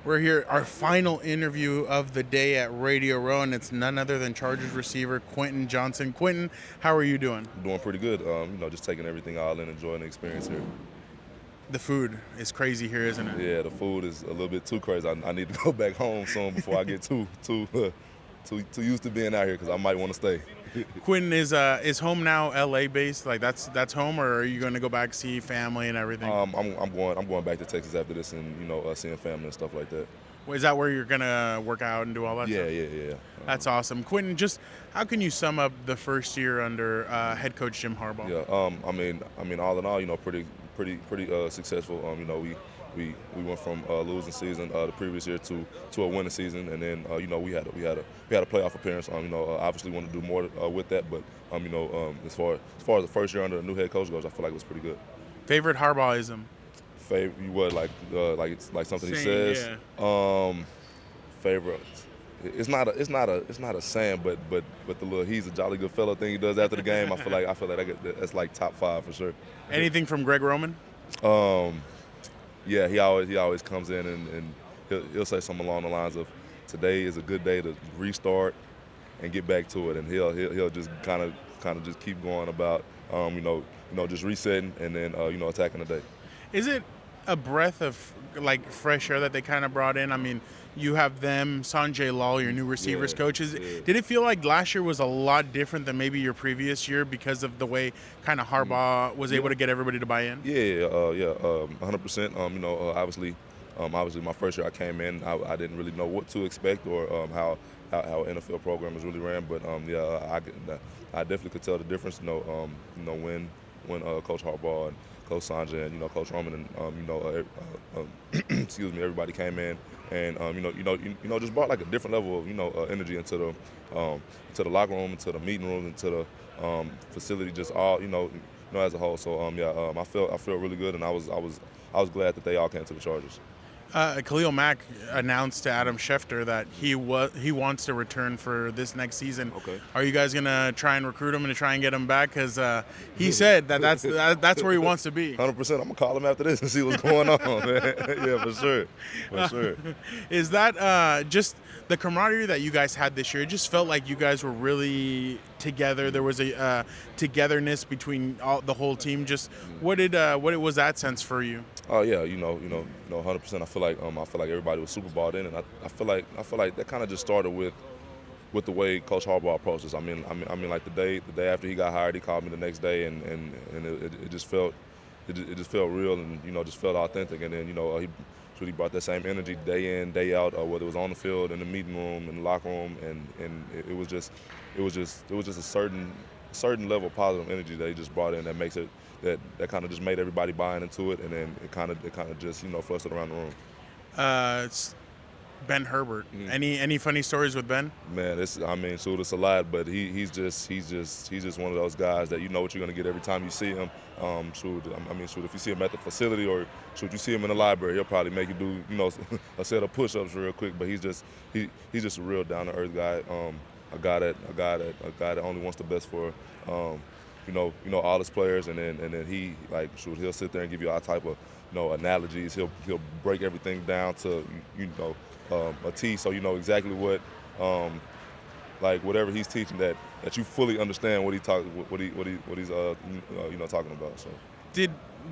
We're here, our final interview of the day at Radio Row, and it's none other than Chargers receiver Quentin Johnston. Quentin, how are you doing? Doing pretty good. Just taking everything all in, enjoying the experience here. The food is crazy here, isn't it? Yeah, the food is a little bit too crazy. I need to go back home soon before I get too used to being out here because I might want to stay. Quentin is home now LA based, like that's home, or are you going to go back see family and everything? I'm going back to Texas after this, and seeing family and stuff like that. Is that where you're going to work out and do all that Yeah, stuff? yeah. That's awesome. Quentin, just how can you sum up the first year under head coach Jim Harbaugh? Yeah. I mean, all in all, pretty successful. We went from losing season the previous year to a winning season, and then we had a playoff appearance. Obviously want to do more with that, but as far as the first year under a new head coach goes, I feel like it was pretty good. Favorite Harbaughism? You what like something he says? Yeah. Favorite. It's not a saying, but the little "he's a jolly good fellow" thing he does after the game. I feel like that's like top 5 for sure. Anything from Greg Roman? Yeah, he always comes in and he'll say something along the lines of, "Today is a good day to restart and get back to it," and he'll just kind of just keep going about just resetting and then attacking the day. Is it a breath of like fresh air that they kind of brought in? I mean, you have them, Sanjay Lal, your new receivers coaches. Yeah. Did it feel like last year was a lot different than maybe your previous year because of the way kind of Harbaugh was able to get everybody to buy in? Yeah, 100%. Obviously, my first year I came in, I didn't really know what to expect or how NFL program is really ran. But I definitely could tell the difference. When Coach Harbaugh and Coach Sanjay and Coach Roman and excuse me, everybody came in and just brought like a different level of energy into the locker room, into the meeting room, into the facility, just all as a whole. So I felt really good, and I was glad that they all came to the Chargers. Khalil Mack announced to Adam Schefter that he wants to return for this next season. Okay. Are you guys gonna try and recruit him and try and get him back? Because he said that's where he wants to be. 100%. I'm gonna call him after this and see what's going on, man. Yeah, for sure. Is that just the camaraderie that you guys had this year? It just felt like you guys were really together. There was a togetherness between the whole team. Just what was that sense for you? Oh yeah, 100%. I feel like everybody was super bought in, and I feel like that kind of just started with the way Coach Harbaugh approaches. I mean, like the day after he got hired, he called me the next day, and it just felt real, and just felt authentic. And then he really brought that same energy day in, day out, whether it was on the field, in the meeting room, in the locker room, and it was just a certain level of positive energy that he just brought in that makes it. That kind of just made everybody buying into it, and then it kind of just flushed it around the room. It's Ben Herbert. Any funny stories with Ben? Man, it's a lot, but he's just one of those guys that you know what you're gonna get every time you see him. If you see him at the facility or you see him in the library, he'll probably make you do a set of push-ups real quick. But he's just a real down to earth guy. A guy that only wants the best for. All his players, and then he'll sit there and give you all type of analogies. He'll break everything down to a T, so you know exactly what whatever he's teaching that you fully understand what he's talking about. So did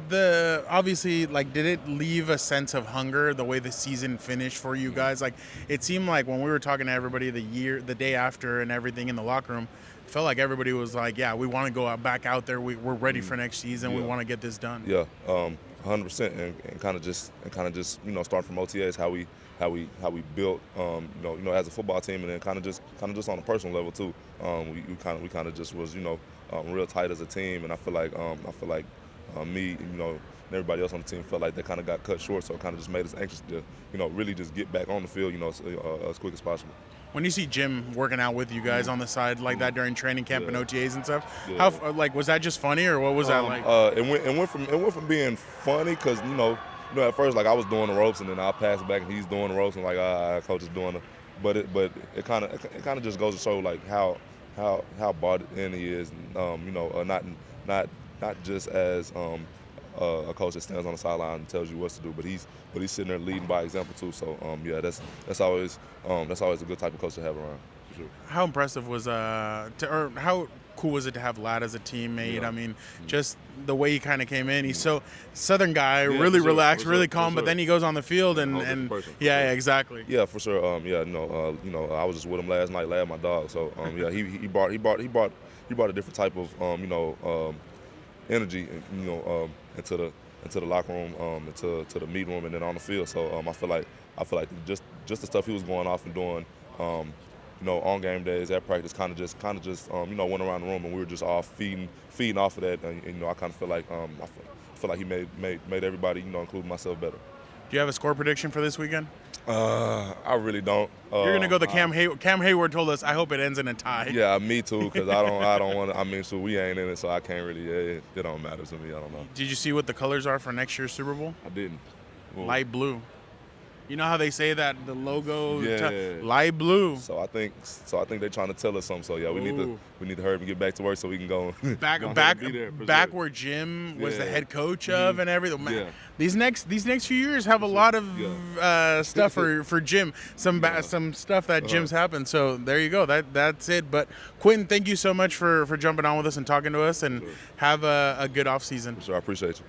it leave a sense of hunger the way the season finished for you guys? Like, it seemed like when we were talking to everybody the day after and everything in the locker room, it felt like everybody was like, yeah, we want to go back out there. We're ready for next season. Yeah. We want to get this done. Yeah, 100%, and kind of just start from OTAs how we built as a football team, and then kind of just on a personal level too. We kind of just was real tight as a team, and I feel like me and everybody else on the team felt like they kind of got cut short, so it kind of just made us anxious to really just get back on the field as quick as possible. When you see Jim working out with you guys on the side like that during training camp and OTAs and stuff, Yeah. how was that just funny, or what was that like? It went from being funny because at first I was doing the ropes, and then I'll pass it back and he's doing the ropes, and coach is doing it. But it kind of just goes to show like how bought in he is, not just as a coach that stands on the sideline and tells you what to do, but he's sitting there leading by example too. So yeah, that's always a good type of coach to have around. For sure. How impressive was or how cool was it to have Ladd as a teammate? Yeah. I mean, just the way he kind of came in. He's so Southern guy, Yeah, really for sure, relaxed, for really sure, calm. for But sure. then he goes on the field and yeah, exactly. Yeah, for sure. I was just with him last night, Ladd, my dog. So yeah, he brought a different type of energy, into the locker room, into the meeting room, and then on the field. So I feel like just the stuff he was going off and doing, on game days at practice, kind of just went around the room, and we were just all feeding off of that. And I kind of feel like I feel like he made everybody, including myself, better. Do you have a score prediction for this weekend? I really don't. You're gonna go the Cam Hayward. Cam Hayward told us, "I hope it ends in a tie." Yeah, me too, because I don't want to. I mean, so we ain't in it, so I can't really. It don't matter to me. I don't know. Did you see what the colors are for next year's Super Bowl? I didn't. Well, Light blue. You know how they say that the logo, Yeah. light blue. So I think they're trying to tell us something. So yeah, we need to hurry and get back to work so we can go Back go ahead and be there, for back sure. where Jim was the Yeah. head coach of and everything. Man, Yeah. these next few years have a lot of stuff for Jim. Some stuff that Jim's happened. So there you go. That's it. But Quentin, thank you so much for jumping on with us and talking to us, and have a good off season. For sure, I appreciate you.